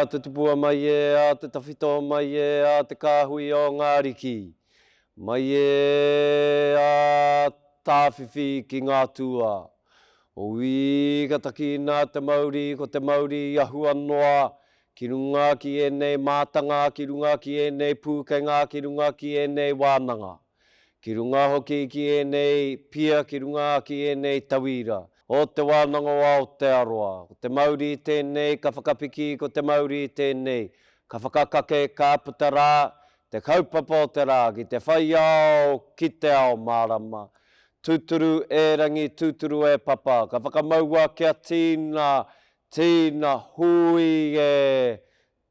a te tupua mai a te tawhito mai a te kāhui o ngā riki. Mai a tāwhiwhi ki ngā tua. O ka taki nā te Māori, ko te Māori ahua noa, ki runga ki enei mātanga, ki runga ki enei pūkenga, ki runga ki enei wānanga. Ki runga hoki ki enei pia, ki runga ki enei tauira. O te wānanga o Aotearoa. Ko te Māori tēnei, ka whakapiki ko te Māori tēnei. Ka whakakake, ka puta rā, te kaupapa o te rā, ki te whai ao, ki te ao mārama. Tūturu e rangi, tūturu e papa. Ka whakamaua kia tīna, tīna hui e,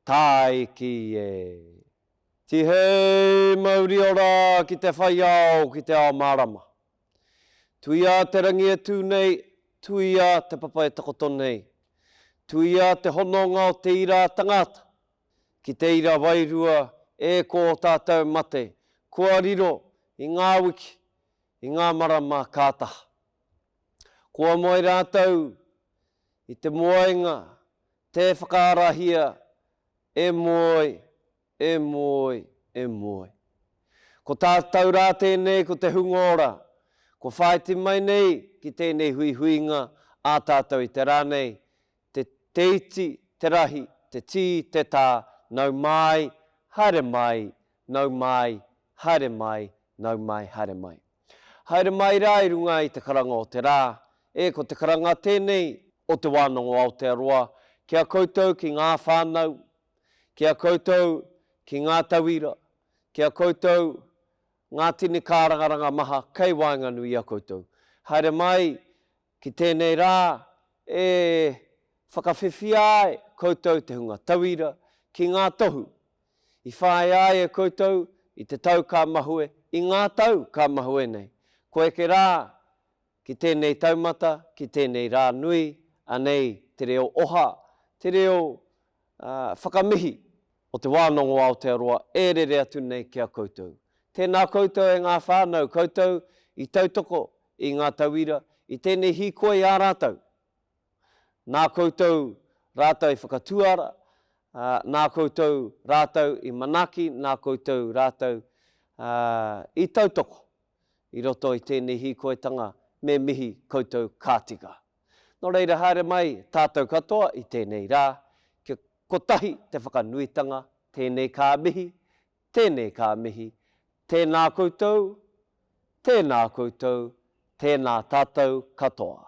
taiki e. Ti hei Māori ora ki te whai ao, ki te ao mārama. Tuia te rangi e tūnei, tuia te papa e takotonei. Tuia te hononga o te ira tangata. Ki te ira wairua e ko tātou mate. Kua riro i ngā wiki, i ngā marama kātaha. Kua moe rātou i te moenga, te whakaarahia, e moe, e moe, e moe. Ko tātou rā tēnei, ko te hungora. Ko whaiti mai nei ki tēnei hui huinga a tātou i te rānei. Te iti, te rahi, te tī, te tā, nau mai, haere mai, nau mai, haere mai, nau mai, haere mai. Haere mai rā i runga i te karanga o te rā. E ko te karanga tēnei o te wānanga o Aotearoa. Kia koutou ki ngā whānau, kia koutou ki ngā tauira, kia koutou ngā tini kārangaranga maha, kei wainga nui a koutou. Haere mai ki tēnei rā e whakawhiwhi ai koutou te hunga tauira ki ngā tohu. I whae ai e koutou i te tau ka mahue, i ngā tau ka mahue nei. Koe ke rā ki tēnei taumata, ki tēnei rā nui, anei te reo oha, te reo whakamihi o te wānanga o Aotearoa, e rere atu nei kia koutou. Tēnā koutou e ngā whānau, koutou i tautoko i ngā tauira, i tēnei hikoe ā rātou. Nā koutou rātou i whakatuara, nā koutou rātou i manaki, nā koutou rātou i tautoko. I roto i tēnei hikoetanga me mihi koutou kātika. Nō reira haere mai tātou katoa i tēnei rā, kia kotahi te whakanuitanga, tēnei kā mihi, tēnei kā mihi, tēnā koutou, tēnā koutou, tēnā tātou katoa.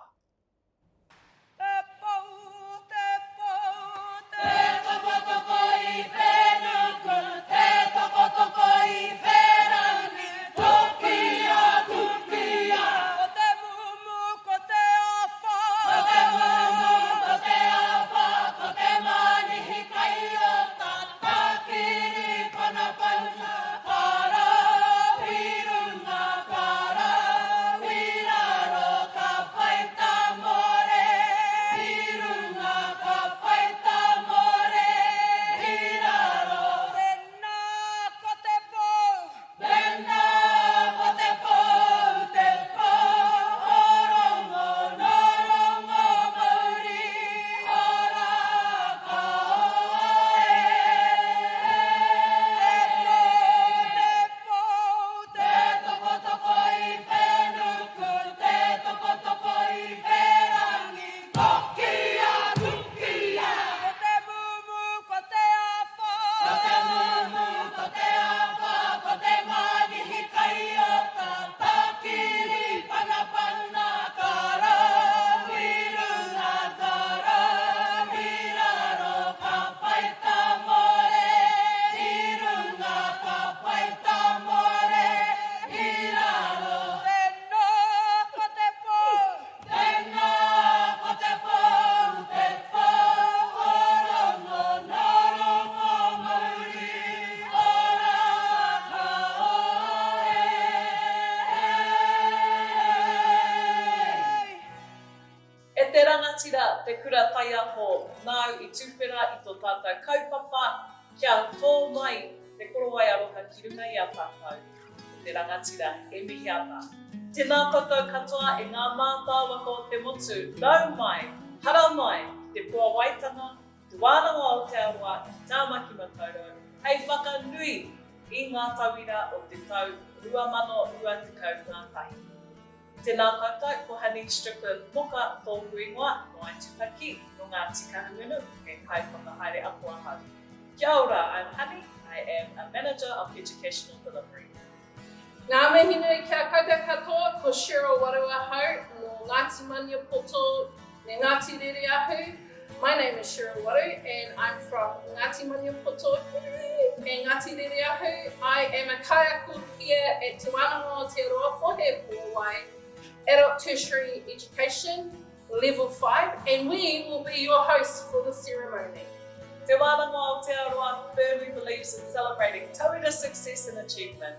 Te kura tai aho nāu i tūwhera i tō tātou kaupapa, kia tō mai te korowai aroha ki runga i a tātou. Te rangatira e mihi ana. Tēnā koutou katoa e ngā mātāwaka o te motu, rau mai, hara mai, te Puāwaitanga, Te wānanga o te aroa i Tāmaki mataurau, hei whakanui i ngā tauira o te tau 2021. Tēnā koutou, ko Honey Strickland Moka tōku ingoa no ai tupaki no ngā tikahungunu e kai Whakahaere a Puāwaitanga. Kia ora, I'm Honey. I am a Manager of Educational Delivery. Ngā mihi nui kia koutou katoa, ko Cheryl Warua hau no Ngāti Mania Poto me Ngāti Rere ahu. My name is Cheryl Waru and I'm from Ngāti Mania Poto me Ngāti Rere ahu. I am a kaiako here at Te Wānanga o te Aroa Whakahaere Pōwai, Adult Tertiary Education, Level 5, and we will be your hosts for the ceremony. Te wānanga o te aroa firmly believes in celebrating tauira success and achievement.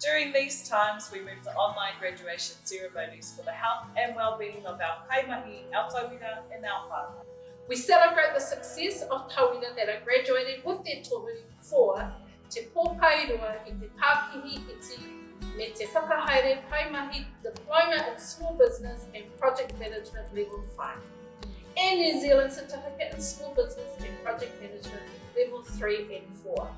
During these times, we move to online graduation ceremonies for the health and well-being of our Paemahi, our tauira, and our whānau. We celebrate the success of tauira that are graduated with their tohuri for te Pōkairua i te Pakihi iti me te Whakahaere Paemahi Diploma in Small Business and Project Management Level 5. And New Zealand Certificate in Small Business and Project Management Level 3 and 4.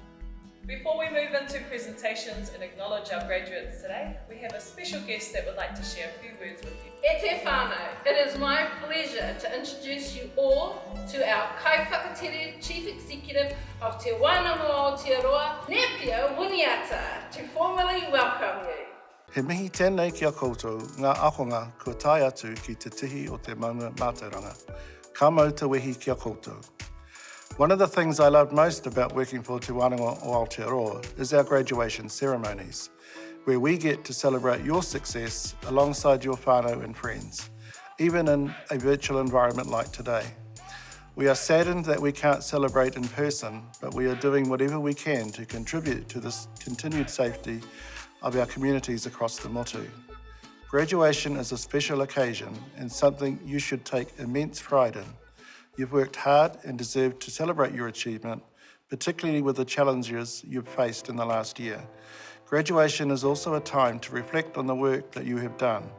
Before we move into presentations and acknowledge our graduates today, we have a special guest that would like to share a few words with you. E te whānau, it is my pleasure to introduce you all to our Kai Whakatere Chief Executive of Te Wānanga o te Aroa, Nepia Winiata, to formally welcome you. He mihi tēnei ki a koutou, ngā akonga kua tai atu ki te tihi o te maunga mātauranga. Ka mau te wehi ki a koutou. One of the things I loved most about working for Te Wānanga o Aotearoa is our graduation ceremonies, where we get to celebrate your success alongside your whānau and friends, even in a virtual environment like today. We are saddened that we can't celebrate in person, but we are doing whatever we can to contribute to this continued safety of our communities across the motu. Graduation is a special occasion and something you should take immense pride in. You've worked hard and deserve to celebrate your achievement, particularly with the challenges you've faced in the last year. Graduation is also a time to reflect on the work that you have done,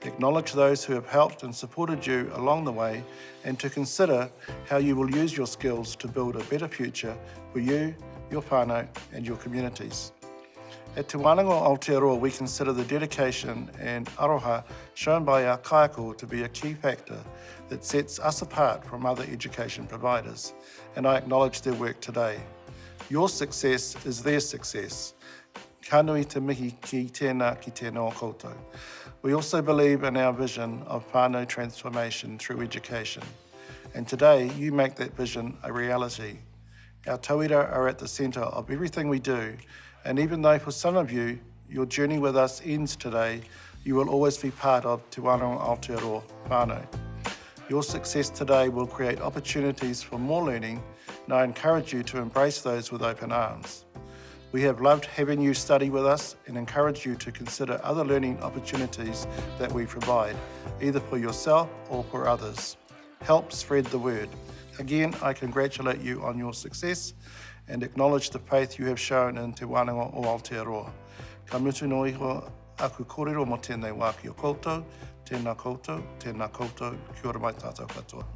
acknowledge those who have helped and supported you along the way, and to consider how you will use your skills to build a better future for you, your whānau, and your communities. At Te Wānanga o Aotearoa, we consider the dedication and aroha shown by our kaiako to be a key factor that sets us apart from other education providers, and I acknowledge their work today. Your success is their success. Ka nui te mihi ki tēnā ki tēnā o koutou. We also believe in our vision of whānau transformation through education, and today you make that vision a reality. Our tauira are at the centre of everything we do, and even though for some of you, your journey with us ends today, you will always be part of Te Wānanga o Aotearoa whānau. Your success today will create opportunities for more learning, and I encourage you to embrace those with open arms. We have loved having you study with us and encourage you to consider other learning opportunities that we provide, either for yourself or for others. Help spread the word. Again, I congratulate you on your success and acknowledge the faith you have shown in Te Wānanga o Aotearoa. Ka mutu no iho aku kōrero mo tēnei wā ki o koutou, tēnā koutou, kia ora mai tātou katoa.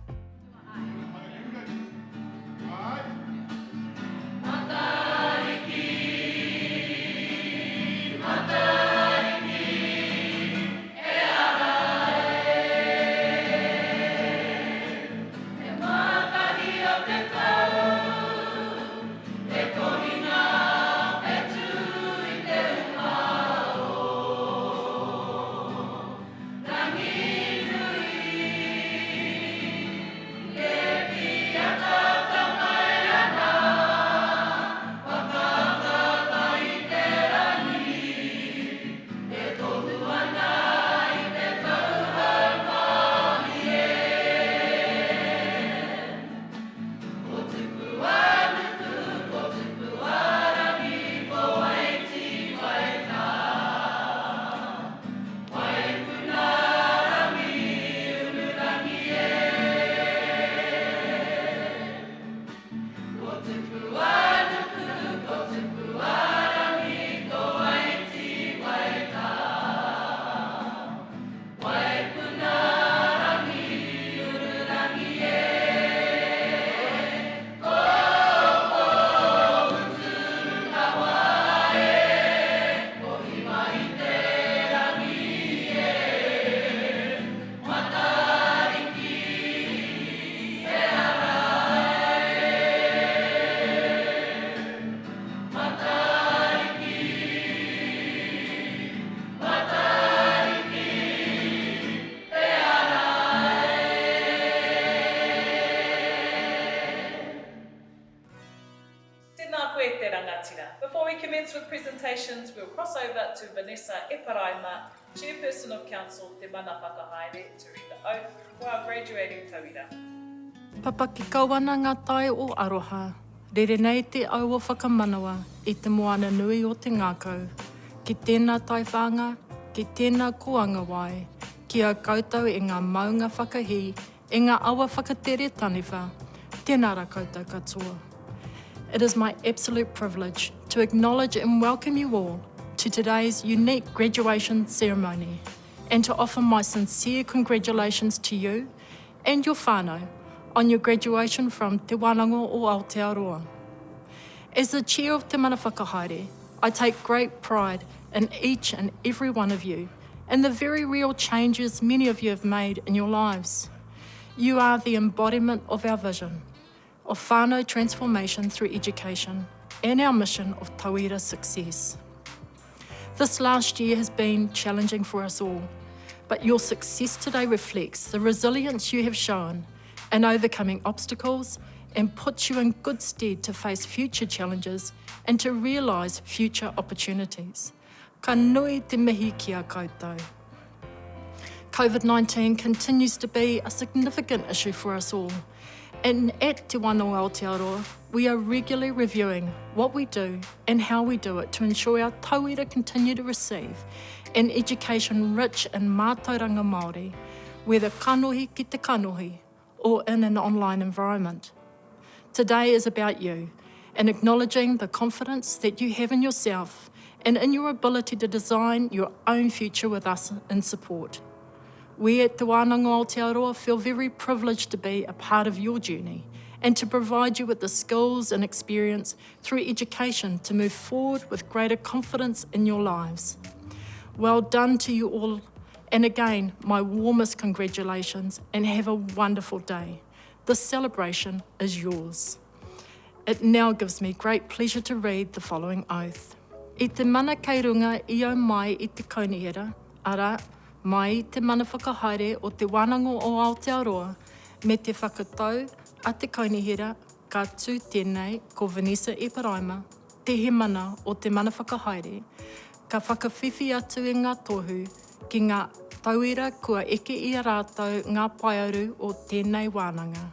Tēnā koe te rangatira. Before we commence with presentations, we'll cross over to Vanessa Eparaima, Chairperson of Council Te Mana Whakahaere, to read the oath for our graduating tauira. Papa ki kawana ngā tai o aroha, rere nei te au o whakamanawa I te moana nui o te ngākau. Ki tēnā tai whanga, ki tēnā kuanga wai, ki a koutou e ngā maunga whakahi, e ngā awa whakatere taniwha, tēnā ra koutou katoa. It is my absolute privilege to acknowledge and welcome you all to today's unique graduation ceremony and to offer my sincere congratulations to you and your whānau on your graduation from Te Wānanga o Aotearoa. As the chair of Te Mana Whakahaere, I take great pride in each and every one of you and the very real changes many of you have made in your lives. You are the embodiment of our vision of whānau transformation through education and our mission of tauira success. This last year has been challenging for us all, but your success today reflects the resilience you have shown in overcoming obstacles and puts you in good stead to face future challenges and to realise future opportunities. Ka nui te mihi ki a koutou. COVID-19 continues to be a significant issue for us all, and at Te Wānanga o Aotearoa, we are regularly reviewing what we do and how we do it to ensure our tauira continue to receive an education rich in mātauranga Māori, whether kanohi ki te kanohi or in an online environment. Today is about you and acknowledging the confidence that you have in yourself and in your ability to design your own future with us in support. We at Te Wānanga o Aotearoa feel very privileged to be a part of your journey and to provide you with the skills and experience through education to move forward with greater confidence in your lives. Well done to you all, and again, my warmest congratulations and have a wonderful day. This celebration is yours. It now gives me great pleasure to read the following oath. I te mana kei runga I au mai I te kaunihera, ara, mai te mana whakahaere o te Wānanga o Aotearoa, me te whakatau a te kaunihera ka tū tēnei ko Vanessa Eparaima, te he mana o te mana whakahaere, ka whakawhiwhi atu e ngā tohu ki ngā tauira kua eke I a rātou ngā paiauru o tēnei wānanga.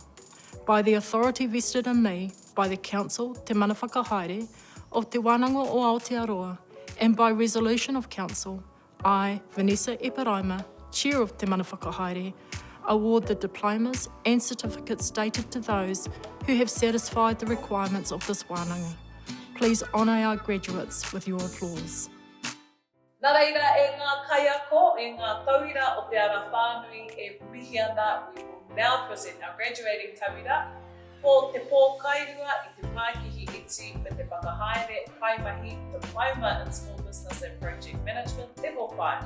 By the authority vested in me by the Council Te Mana Whakahaere of Te Wānanga o Aotearoa and by resolution of Council, I, Vanessa Eparaima, Chair of Te Mana Whakahaere, award the diplomas and certificates stated to those who have satisfied the requirements of this wānanga. Please honour our graduates with your applause. Nā reira e ngā kaiako, e ngā tauira o te Arawhānui e mihi ana, we will now present our graduating tauira for te Pōkairua I te Pakihi iti me te Whakahaere Paemahi Diploma in Small Business and Project Management Level 5.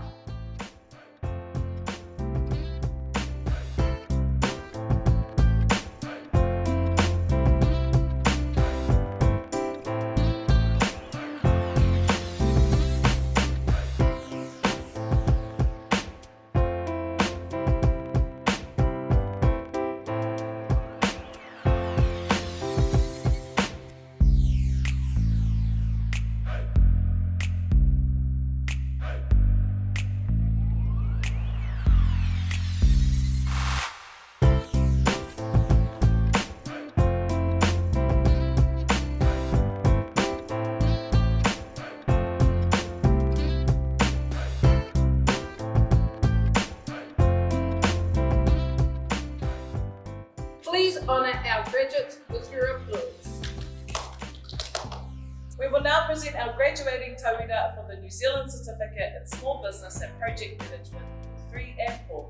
Please honour our graduates with your applause. We will now present our graduating tauira for the New Zealand Certificate in Small Business and Project Management 3 and 4.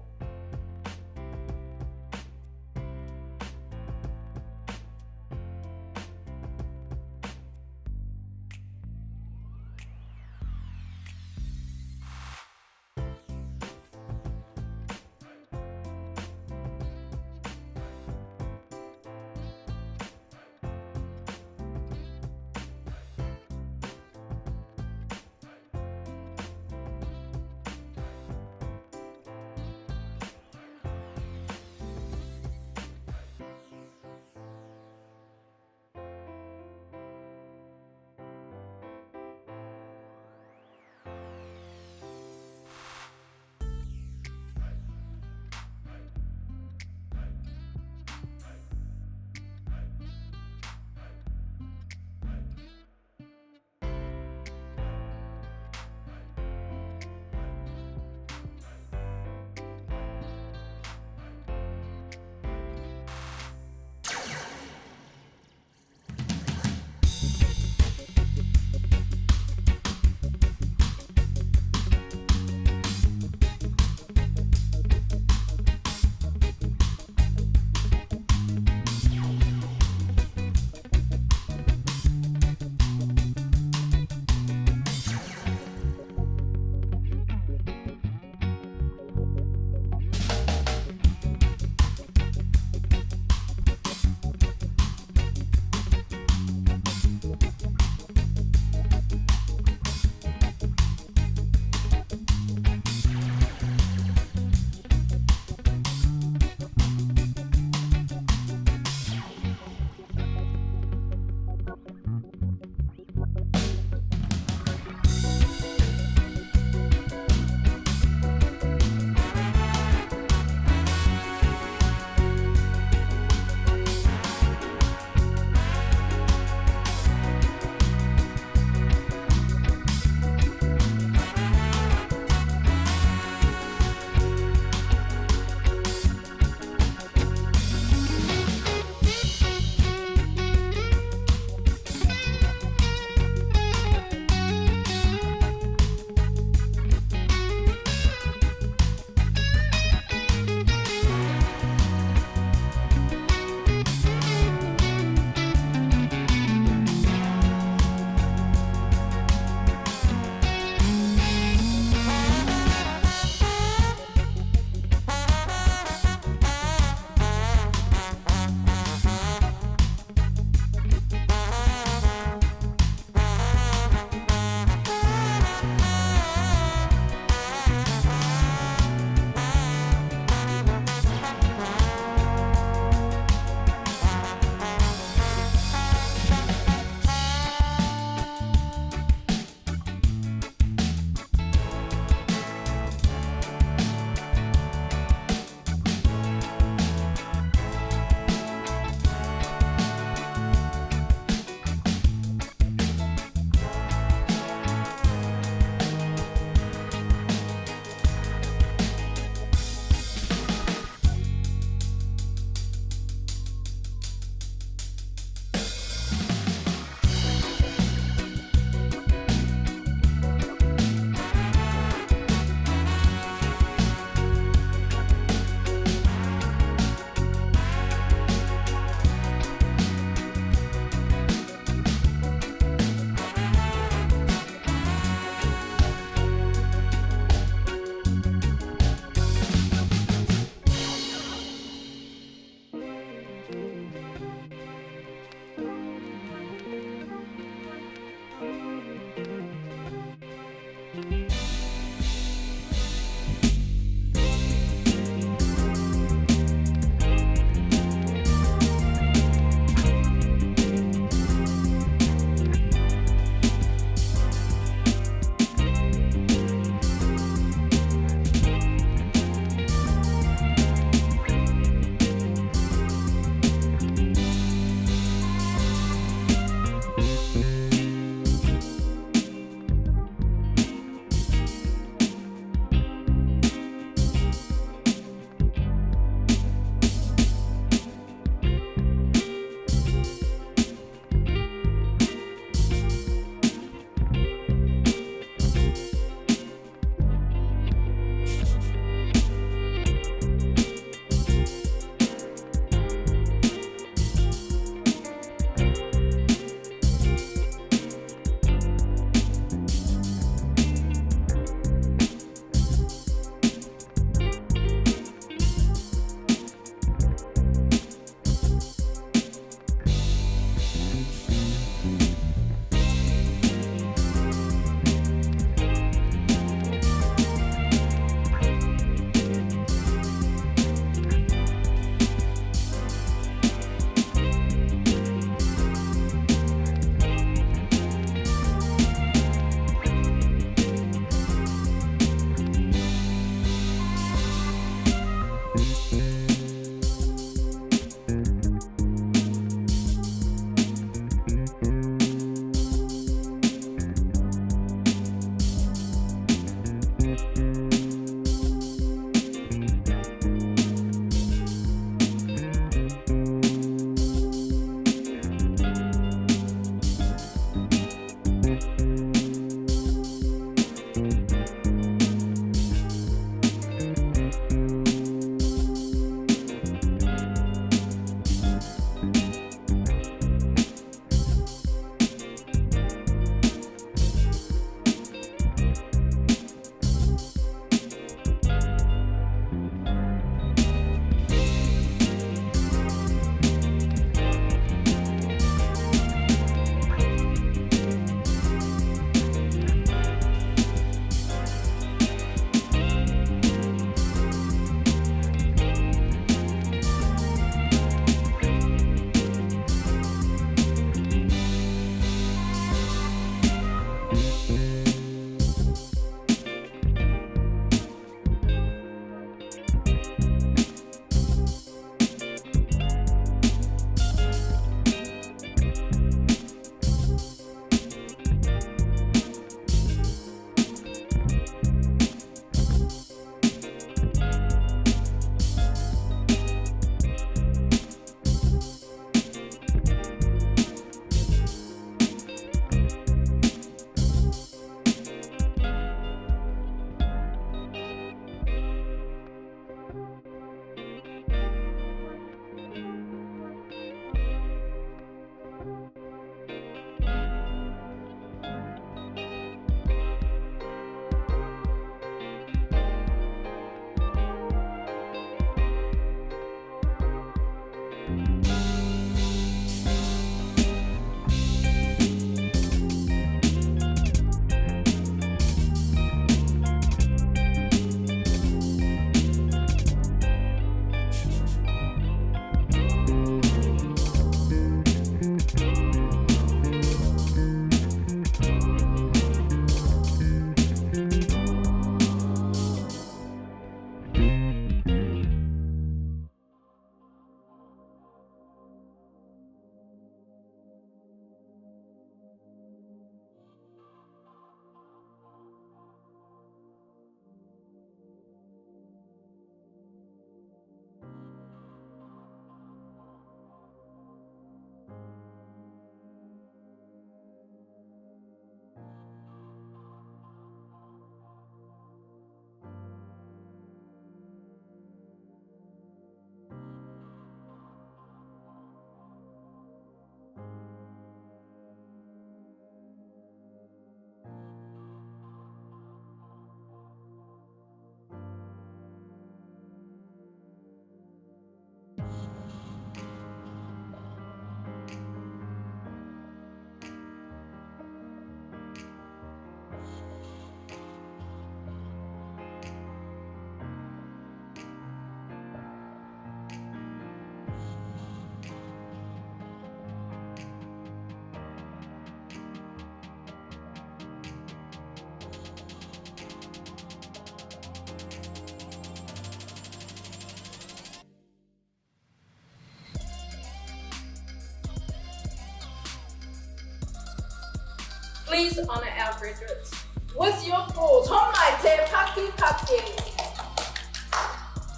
Please honour our graduates with your applause. Homai te paki paki.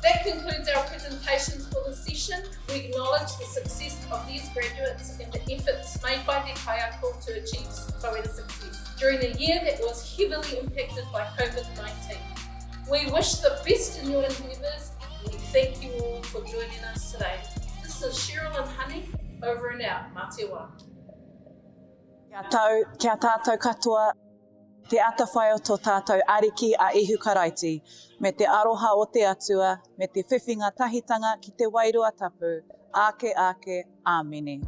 That concludes our presentations for this session. We acknowledge the success of these graduates and the efforts made by their kaiako to achieve tauira success during a year that was heavily impacted by COVID-19. We wish the best in your endeavours and we thank you all for joining us today. This is Cheryl and Honey, over and out. Mā te wā. Kia tātou katoa, te atawhai o tō tātou ariki a ihu karaiti, me te aroha o te atua, me te whiwhinga tahitanga ki te wairua tapu, ake, āmene.